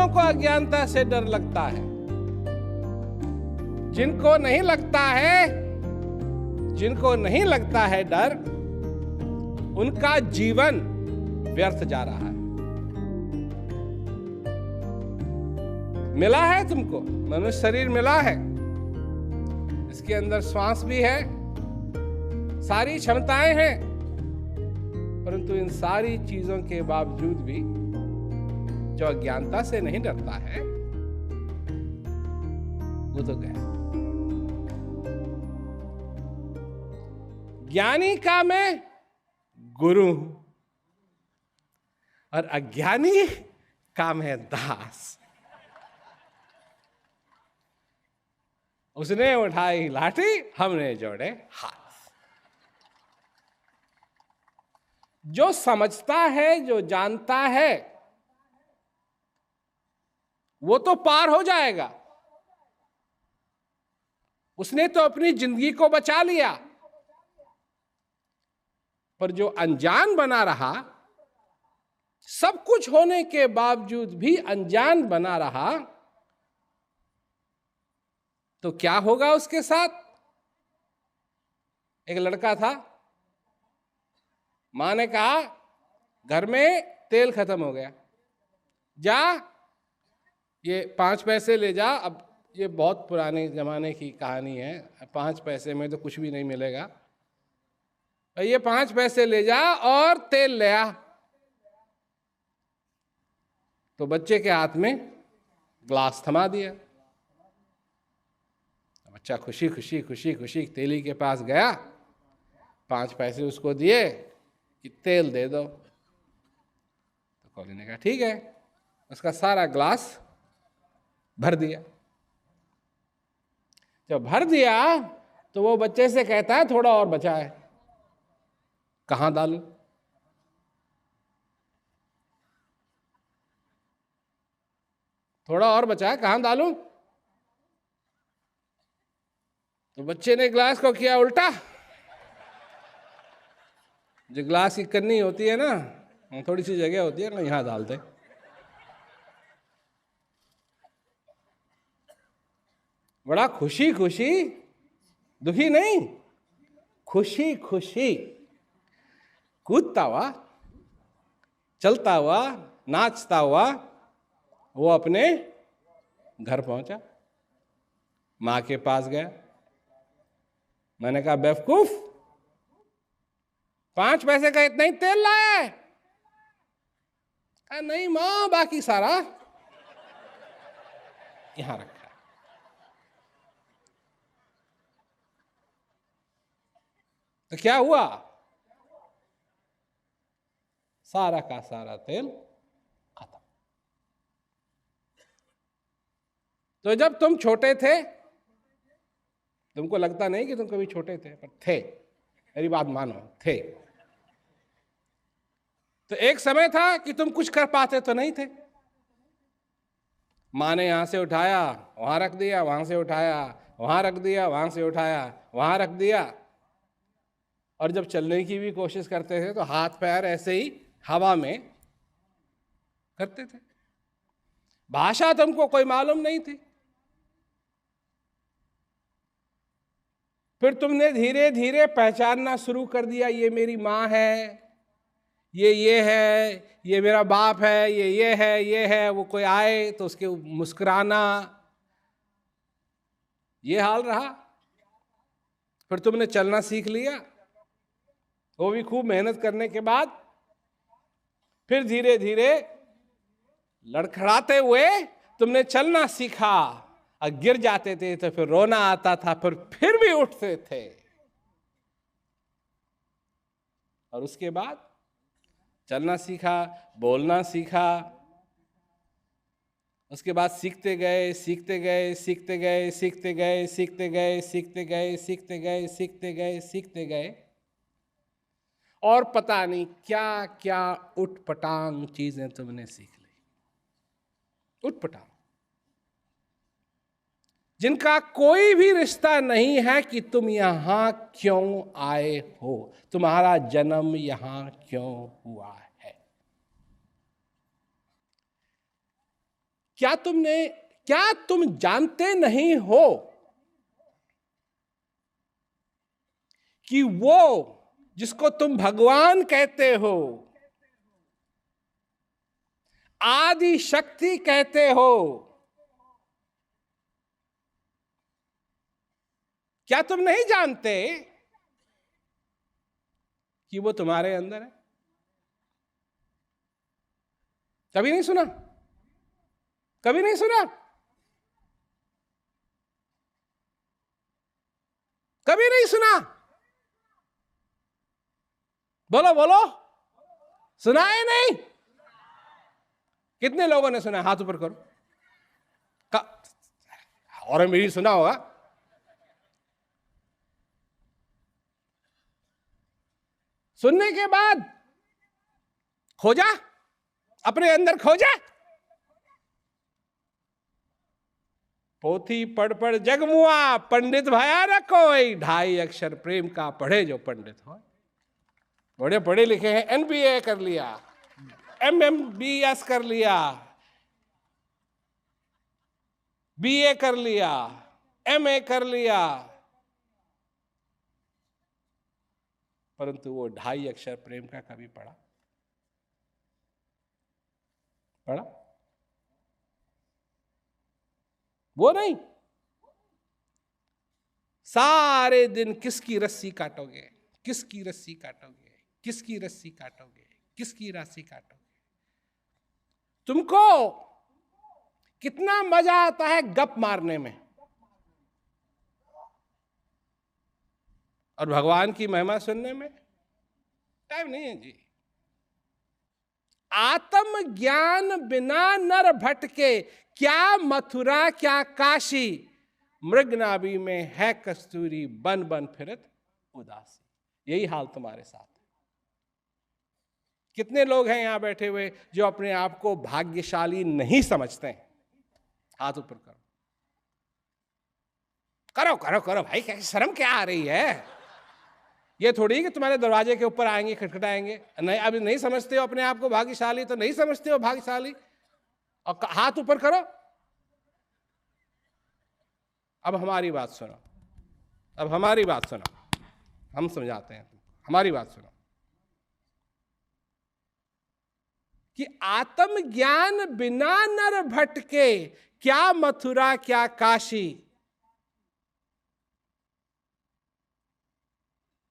को अज्ञानता से डर लगता है। जिनको नहीं लगता है डर, उनका जीवन व्यर्थ जा रहा है। मिला है तुमको, मनुष्य शरीर मिला है, इसके अंदर श्वास भी है, सारी क्षमताएं हैं, परंतु इन सारी चीजों के बावजूद भी जो अज्ञानता से नहीं डरता है वो तो गया। ज्ञानी का मैं गुरु हूं और अज्ञानी का मैं दास। उसने उठाई लाठी, हमने जोड़े हाथ। जो समझता है, जो जानता है, वो तो पार हो जाएगा। उसने तो अपनी जिंदगी को बचा लिया। पर जो अनजान बना रहा, सब कुछ होने के बावजूद भी अनजान बना रहा, तो क्या होगा उसके साथ? एक लड़का था, मां ने कहा घर में तेल खत्म हो गया, जा ये 5 पैसे ले जा। अब ये बहुत पुराने जमाने की कहानी है, 5 पैसे में तो कुछ भी नहीं मिलेगा। ये 5 पैसे ले जा और तेल ले आ। तो बच्चे के हाथ में ग्लास थमा दिया। बच्चा खुशी खुशी खुशी खुशी तेली के पास गया, 5 पैसे उसको दिए कि तेल दे दो। तो कौली ने कहा ठीक है, उसका सारा ग्लास भर दिया। जब भर दिया तो वो बच्चे से कहता है थोड़ा और बचा है, कहां डालूं? थोड़ा और बचा है, कहां डालूं? तो बच्चे ने ग्लास को किया उल्टा। जो ग्लास की कन्नी होती है ना, थोड़ी सी जगह होती है ना, यहां डालते। बड़ा खुशी खुशी, दुखी नहीं, खुशी खुशी कूदता हुआ, चलता हुआ, नाचता हुआ वो अपने घर पहुंचा। मां के पास गया। मैंने कहा बेवकूफ, 5 पैसे का इतना ही तेल लाया है? कहा नहीं मां, बाकी सारा यहां रखा है। तो क्या हुआ? सारा का सारा तेल खत्म। तो जब तुम छोटे थे, तुमको लगता नहीं कि तुम कभी छोटे थे, पर थे, मेरी बात मानो, थे। तो एक समय था कि तुम कुछ कर पाते तो नहीं थे। मां ने यहां से उठाया, वहां रख दिया, वहां से उठाया, वहां रख दिया, वहां से उठाया, वहां रख दिया। और जब चलने की भी कोशिश करते थे तो हाथ पैर ऐसे ही हवा में करते थे। भाषा तुमको कोई मालूम नहीं थी। फिर तुमने धीरे धीरे पहचानना शुरू कर दिया, ये मेरी माँ है, ये है, ये मेरा बाप है, ये है, ये है। वो कोई आए तो उसके मुस्कुराना, ये हाल रहा। फिर तुमने चलना सीख लिया, वो भी खूब मेहनत करने के बाद। फिर धीरे धीरे लड़खड़ाते हुए तुमने चलना सीखा, और गिर जाते थे तो फिर रोना आता था, फिर भी उठते थे। और उसके बाद चलना सीखा, बोलना सीखा। उसके बाद सीखते गए, सीखते गए, सीखते गए, सीखते गए, सीखते गए, सीखते गए, सीखते गए, सीखते गए, सीखते गए। और पता नहीं क्या क्या उटपटांग चीजें तुमने सीख ली। उटपटांग, जिनका कोई भी रिश्ता नहीं है कि तुम यहां क्यों आए हो, तुम्हारा जन्म यहां क्यों हुआ है। क्या तुम जानते नहीं हो कि वो जिसको तुम भगवान कहते हो, आदि शक्ति कहते हो, क्या तुम नहीं जानते कि वो तुम्हारे अंदर है? कभी नहीं सुना? कभी नहीं सुना? कभी नहीं सुना? बोलो बोलो, सुना है नहीं? कितने लोगों ने सुना? हाथ ऊपर करो। और मेरी सुना होगा। सुनने के बाद खोजा, अपने अंदर खोजा। पोथी पढ़ पढ़ जगमुआ, पंडित भया न कोई, 2.5 अक्षर प्रेम का पढ़े जो पंडित हो। बड़े पढ़े लिखे हैं, MBA कर लिया, MBS कर लिया, BA कर लिया, MA कर लिया, परंतु वो 2.5 अक्षर प्रेम का कभी पढ़ा? वो नहीं। सारे दिन किसकी रस्सी काटोगे, किसकी रस्सी काटोगे, किसकी रस्सी काटोगे, किसकी रस्सी काटोगे? तुमको कितना मजा आता है गप मारने में, और भगवान की महिमा सुनने में टाइम नहीं है जी। आत्म ज्ञान बिना नर भटके, क्या मथुरा क्या काशी, मृग नाभि में है कस्तूरी, बन बन फिरत उदासी। यही हाल तुम्हारे साथ है। कितने लोग हैं यहां बैठे हुए जो अपने आप को भाग्यशाली नहीं समझते हैं? हाथ ऊपर करो। करो करो करो भाई, क्या शर्म क्या आ रही है? ये थोड़ी कि तुम्हारे दरवाजे के ऊपर आएंगे, खटखटाएंगे। नहीं, अभी नहीं समझते हो अपने आप को भाग्यशाली, तो नहीं समझते हो भाग्यशाली। और हाथ ऊपर करो। अब हमारी बात सुनो, अब हमारी बात सुनो, हम समझाते हैं। हमारी बात सुनो कि आत्म ज्ञान बिना नर भटके, क्या मथुरा क्या काशी,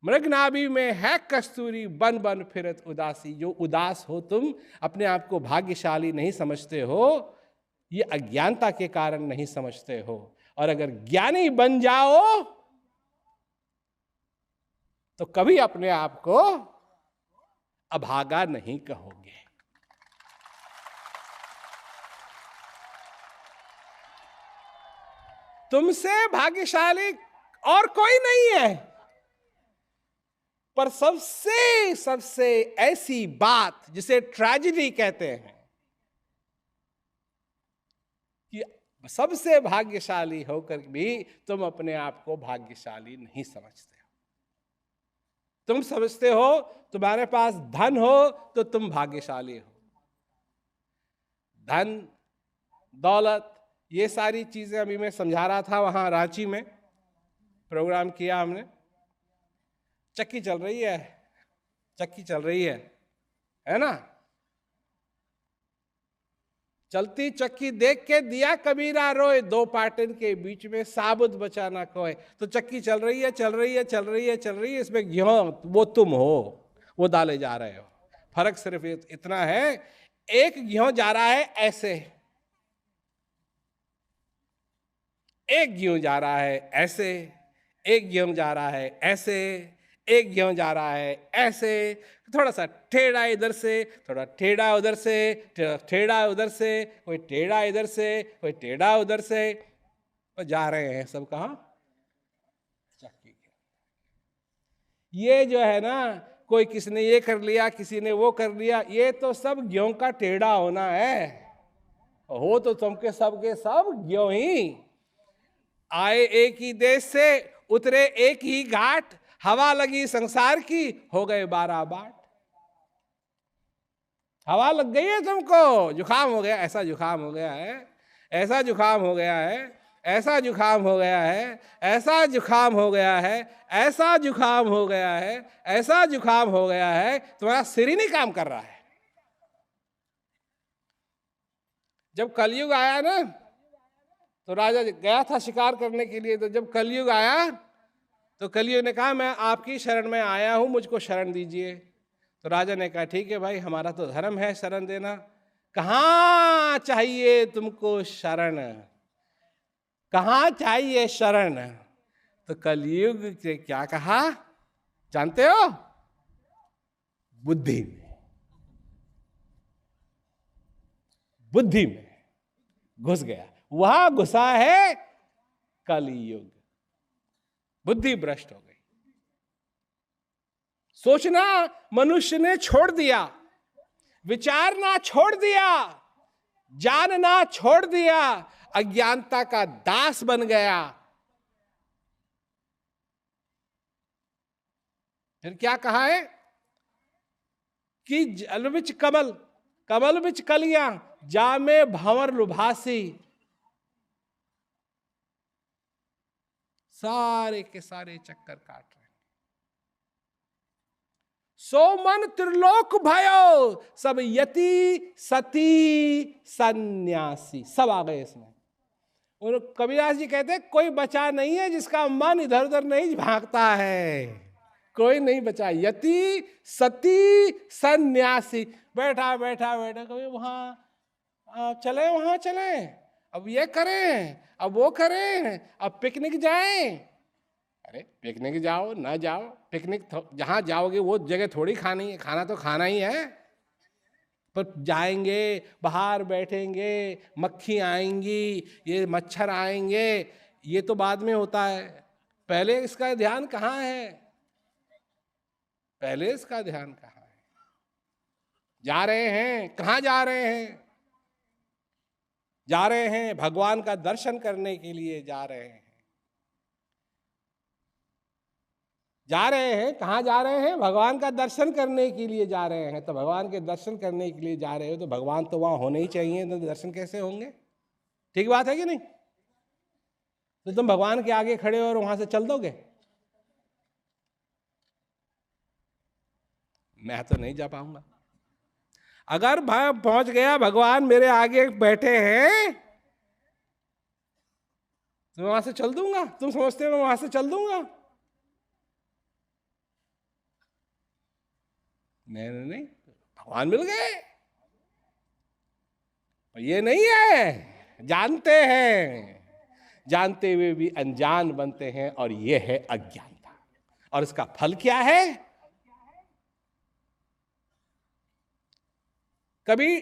मृग नाभि में है कस्तूरी, बन बन फिरत उदासी। जो उदास हो तुम, अपने आप को भाग्यशाली नहीं समझते हो, ये अज्ञानता के कारण नहीं समझते हो। और अगर ज्ञानी बन जाओ तो कभी अपने आप को अभागा नहीं कहोगे। तुमसे भाग्यशाली और कोई नहीं है। पर सबसे सबसे ऐसी बात जिसे ट्रेजेडी कहते हैं कि सबसे भाग्यशाली होकर भी तुम अपने आप को भाग्यशाली नहीं समझते हो। तुम समझते हो तुम्हारे पास धन हो तो तुम भाग्यशाली हो। धन, दौलत, ये सारी चीजें अभी मैं समझा रहा था, वहां रांची में प्रोग्राम किया हमने। चक्की चल रही है, चक्की चल रही है ना? चलती चक्की देख के दिया कबीरा रोए, 2 पाटन के बीच में साबुत बचा ना कोई। तो चक्की चल रही है, चल रही है, चल रही है, चल रही है, इसमें गेहूं वो तुम हो, वो डाले जा रहे हो। फर्क सिर्फ इतना है, एक गेहूं जा रहा है ऐसे, एक गेहूं जा रहा है ऐसे, एक गेहूं जा रहा है ऐसे, एक गेहूं जा रहा है ऐसे, थोड़ा सा टेढ़ा इधर से, थोड़ा टेढ़ा उधर से, टेढ़ा उधर से, कोई टेढ़ा इधर से, कोई टेढ़ा उधर से, और जा रहे हैं सब कहाँ? चक्की के। ये जो है ना, कोई किसी ने ये कर लिया, किसी ने वो कर लिया, ये तो सब गेहूं का टेढ़ा होना है। हो तो तुमके सबके सब गेहूं ही। आए एक ही देश से, उतरे एक ही घाट, हवा लगी संसार की, हो गए 12 बाट। हवा लग गई है तुमको, जुकाम हो गया, ऐसा जुकाम हो गया है ऐसा जुकाम हो गया है, ऐसा जुकाम हो गया है, ऐसा जुकाम हो गया है, ऐसा जुकाम हो गया है, ऐसा जुकाम हो गया है, तुम्हारा सिर ही नहीं काम कर रहा है। जब कलयुग आया ना, तो राजा गया था शिकार करने के लिए। तो जब कलयुग आया तो कलयुग ने कहा मैं आपकी शरण में आया हूं, मुझको शरण दीजिए। तो राजा ने कहा ठीक है भाई, हमारा तो धर्म है शरण देना। कहाँ चाहिए तुमको शरण, कहाँ चाहिए शरण? तो कलयुग ने क्या कहा जानते हो? बुद्धि में, बुद्धि में घुस गया। वहां घुसा है कलयुग। बुद्धि भ्रष्ट हो गई, सोचना मनुष्य ने छोड़ दिया, विचारना छोड़ दिया, जानना छोड़ दिया, अज्ञानता का दास बन गया। फिर क्या कहा है कि जल बिच कमल, कमल बिच कलियां, जामे भंवर लुभासी। सारे के सारे चक्कर काट रहे हैं। सो मन त्रिलोक भयो, सब यति सती सन्यासी, सब आ गए इसमें। और कबीरदास जी कहते हैं कोई बचा नहीं है जिसका मन इधर उधर नहीं भागता है, कोई नहीं बचा। यति सती सन्यासी, बैठा बैठा बैठा, कभी वहां चले, वहां चले, अब ये करें, अब वो करें, अब पिकनिक जाएं। अरे पिकनिक जाओ ना जाओ, पिकनिक जहां जाओगे वो जगह थोड़ी खानी है, खाना तो खाना ही है। पर जाएंगे, बाहर बैठेंगे, मक्खी आएंगी, ये मच्छर आएंगे, ये तो बाद में होता है। पहले इसका ध्यान कहाँ है? पहले इसका ध्यान कहाँ है? जा रहे हैं, कहाँ जा रहे हैं? जा रहे हैं भगवान का दर्शन करने के लिए जा रहे हैं। जा रहे हैं, कहाँ जा रहे हैं? भगवान का दर्शन करने के लिए जा रहे हैं। तो भगवान के दर्शन करने के लिए जा रहे हो तो भगवान तो वहां होने ही चाहिए, तो दर्शन कैसे होंगे? ठीक बात है कि नहीं? तो तुम भगवान के आगे खड़े हो और वहां से चल दोगे? मैं तो नहीं जा पाऊंगा। अगर पहुंच गया भगवान मेरे आगे बैठे हैं तो वहां से चल दूंगा? तुम समझते हो मैं वहां से चल दूंगा? नहीं नहीं नहीं, भगवान मिल गए। ये नहीं है, जानते हैं, जानते हुए भी अनजान बनते हैं, और ये है अज्ञानता। और इसका फल क्या है? कभी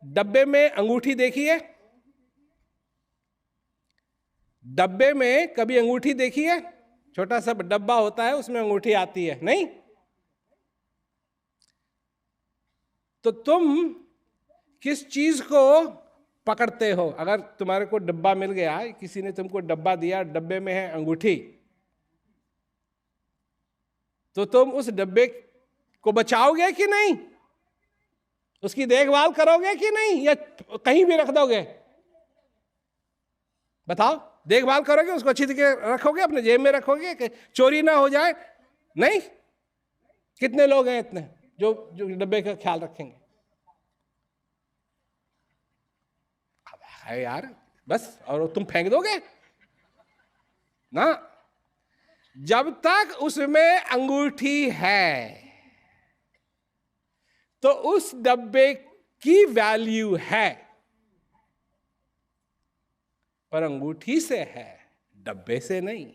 डब्बे में अंगूठी देखी है? डब्बे में कभी अंगूठी देखी है? छोटा सा डब्बा होता है, उसमें अंगूठी आती है, नहीं? तो तुम किस चीज को पकड़ते हो? अगर तुम्हारे को डब्बा मिल गया, किसी ने तुमको डब्बा दिया, डब्बे में है अंगूठी, तो तुम उस डब्बे को बचाओगे कि नहीं? उसकी देखभाल करोगे कि नहीं, या कहीं भी रख दोगे? बताओ, देखभाल करोगे, उसको अच्छी तरह रखोगे, अपने जेब में रखोगे कि चोरी ना हो जाए? नहीं। कितने लोग हैं इतने जो डब्बे का ख्याल रखेंगे? अब है यार, बस, और तुम फेंक दोगे ना। जब तक उसमें अंगूठी है तो उस डब्बे की वैल्यू है, पर अंगूठी से है, डब्बे से नहीं।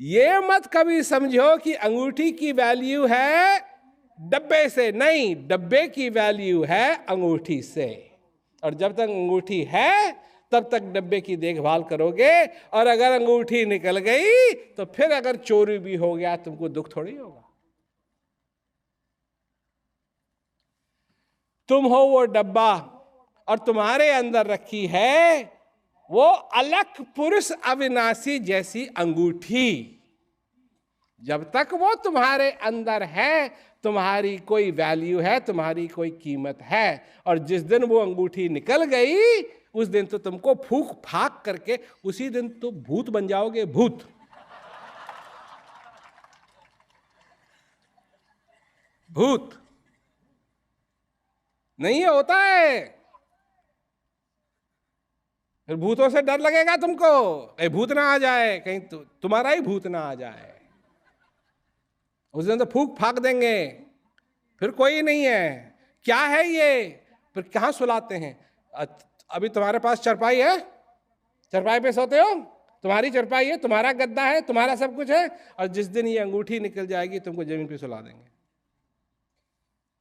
ये मत कभी समझो कि अंगूठी की वैल्यू है डब्बे से, नहीं, डब्बे की वैल्यू है अंगूठी से। और जब तक अंगूठी है तब तक डब्बे की देखभाल करोगे, और अगर अंगूठी निकल गई तो फिर अगर चोरी भी हो गया तुमको दुख थोड़ी होगा। तुम हो वो डब्बा, और तुम्हारे अंदर रखी है वो अलख पुरुष अविनाशी जैसी अंगूठी। जब तक वो तुम्हारे अंदर है तुम्हारी कोई वैल्यू है, तुम्हारी कोई कीमत है। और जिस दिन वो अंगूठी निकल गई उस दिन तो तुमको फूक फाक करके उसी दिन तो भूत बन जाओगे, भूत। भूत नहीं होता है। फिर भूतों से डर लगेगा तुमको, कहीं भूत ना आ जाए, कहीं तुम्हारा ही भूत ना आ जाए। उस दिन तो फूक फाक देंगे, फिर कोई नहीं है। क्या है ये? फिर कहाँ सुलाते हैं? अभी तुम्हारे पास चरपाई है, चरपाई पे सोते हो, तुम्हारी चरपाई है, तुम्हारा गद्दा है, तुम्हारा सब कुछ है। और जिस दिन ये अंगूठी निकल जाएगी तुमको जमीन पे सुला देंगे।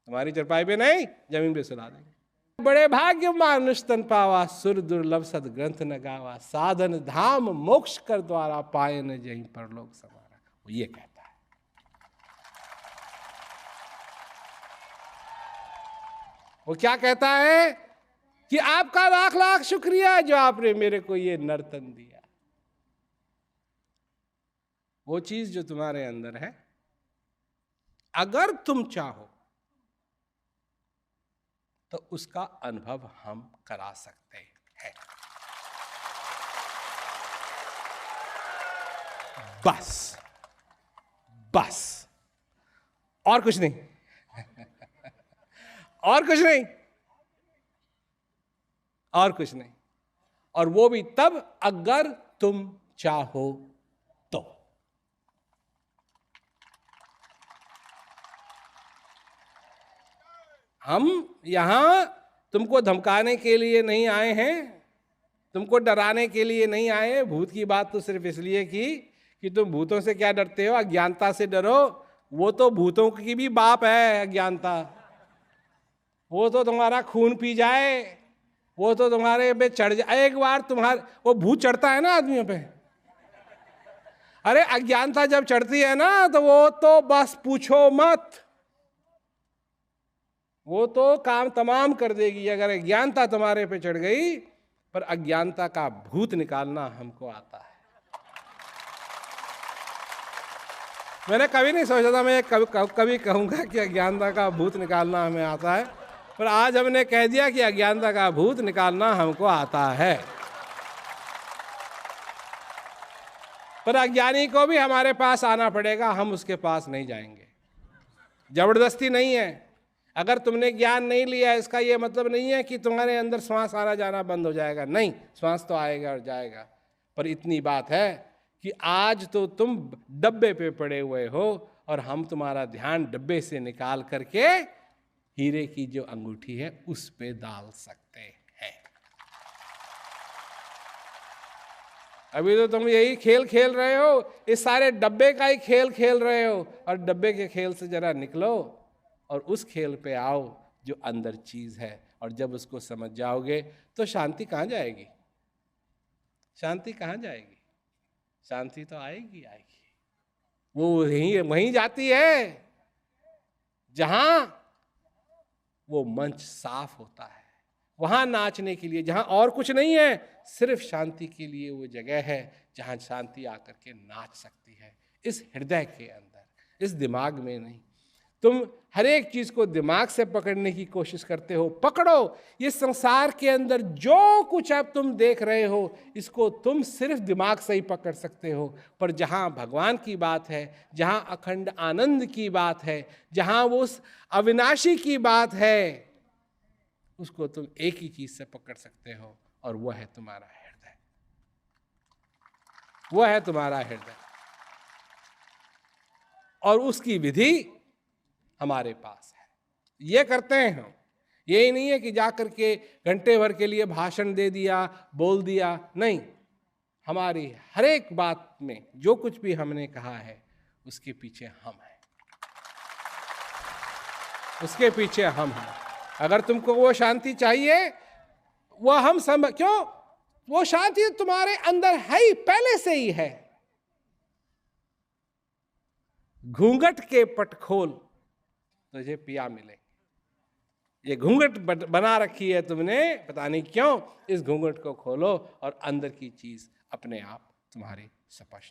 तुम्हारी चरपाई पे नहीं, जमीन पे सुला देंगे। बड़े भाग्य मानुष तन पावा, सुर दुर्लभ सद ग्रंथ न गावा, साधन धाम मोक्ष कर द्वारा, पाए न जहीं परलोक समारा। वो ये कहता है। वो क्या कहता है कि आपका लाख लाख शुक्रिया जो आपने मेरे को ये नर्तन दिया। वो चीज जो तुम्हारे अंदर है, अगर तुम चाहो तो उसका अनुभव हम करा सकते हैं। बस बस, और कुछ नहीं। और कुछ नहीं, और कुछ नहीं। और वो भी तब अगर तुम चाहो तो। हम यहां तुमको धमकाने के लिए नहीं आए हैं, तुमको डराने के लिए नहीं आए। भूत की बात तो सिर्फ इसलिए की कि तुम भूतों से क्या डरते हो, अज्ञानता से डरो। वो तो भूतों की भी बाप है अज्ञानता। वो तो तुम्हारा खून पी जाए, वो तो तुम्हारे पे चढ़ जाए। एक बार तुम्हारे वो भूत चढ़ता है ना आदमियों पे, अरे अज्ञानता जब चढ़ती है ना तो वो तो बस पूछो मत, वो तो काम तमाम कर देगी। अगर अज्ञानता तुम्हारे पे चढ़ गई, पर अज्ञानता का भूत निकालना हमको आता है। मैंने कभी नहीं सोचा था मैं कभी कहूंगा कि अज्ञानता का भूत निकालना हमें आता है, पर आज हमने कह दिया कि अज्ञानता का भूत निकालना हमको आता है। पर अज्ञानी को भी हमारे पास आना पड़ेगा, हम उसके पास नहीं जाएंगे। जबरदस्ती नहीं है। अगर तुमने ज्ञान नहीं लिया, इसका यह मतलब नहीं है कि तुम्हारे अंदर श्वास आना जाना बंद हो जाएगा। नहीं, श्वास तो आएगा और जाएगा। पर इतनी बात है कि आज तो तुम डब्बे पे पड़े हुए हो और हम तुम्हारा ध्यान डब्बे से निकाल करके हीरे की जो अंगूठी है उस पे डाल सकते हैं। अभी तो तुम यही खेल खेल रहे हो, इस सारे डब्बे का ही खेल खेल रहे हो। और डब्बे के खेल से जरा निकलो और उस खेल पे आओ जो अंदर चीज है। और जब उसको समझ जाओगे तो शांति कहाँ जाएगी? शांति कहाँ जाएगी? शांति तो आएगी आएगी। वो वहीं जाती है जहां वो मंच साफ होता है, वहां नाचने के लिए, जहां और कुछ नहीं है, सिर्फ शांति के लिए वो जगह है जहां शांति आकर के नाच सकती है। इस हृदय के अंदर, इस दिमाग में नहीं। तुम हर एक चीज को दिमाग से पकड़ने की कोशिश करते हो। पकड़ो, ये संसार के अंदर जो कुछ अब तुम देख रहे हो, इसको तुम सिर्फ दिमाग से ही पकड़ सकते हो। पर जहां भगवान की बात है, जहां अखंड आनंद की बात है, जहां वो अविनाशी की बात है, उसको तुम एक ही चीज से पकड़ सकते हो, और वह है तुम्हारा हृदय। वह है तुम्हारा हृदय। और उसकी विधि हमारे पास है। ये करते हैं हम। यही नहीं है कि जाकर के घंटे भर के लिए भाषण दे दिया, बोल दिया। नहीं, हमारी हर एक बात में जो कुछ भी हमने कहा है उसके पीछे हम हैं, उसके पीछे हम हैं। अगर तुमको वो शांति चाहिए, वो हम क्यों? वो शांति तुम्हारे अंदर है ही, पहले से ही है। घूंघट के पट खोल तुझे पिया मिलेंगे। ये घूंघट बना रखी है तुमने, पता नहीं क्यों। इस घूंघट को खोलो और अंदर की चीज अपने आप तुम्हारी स्पष्ट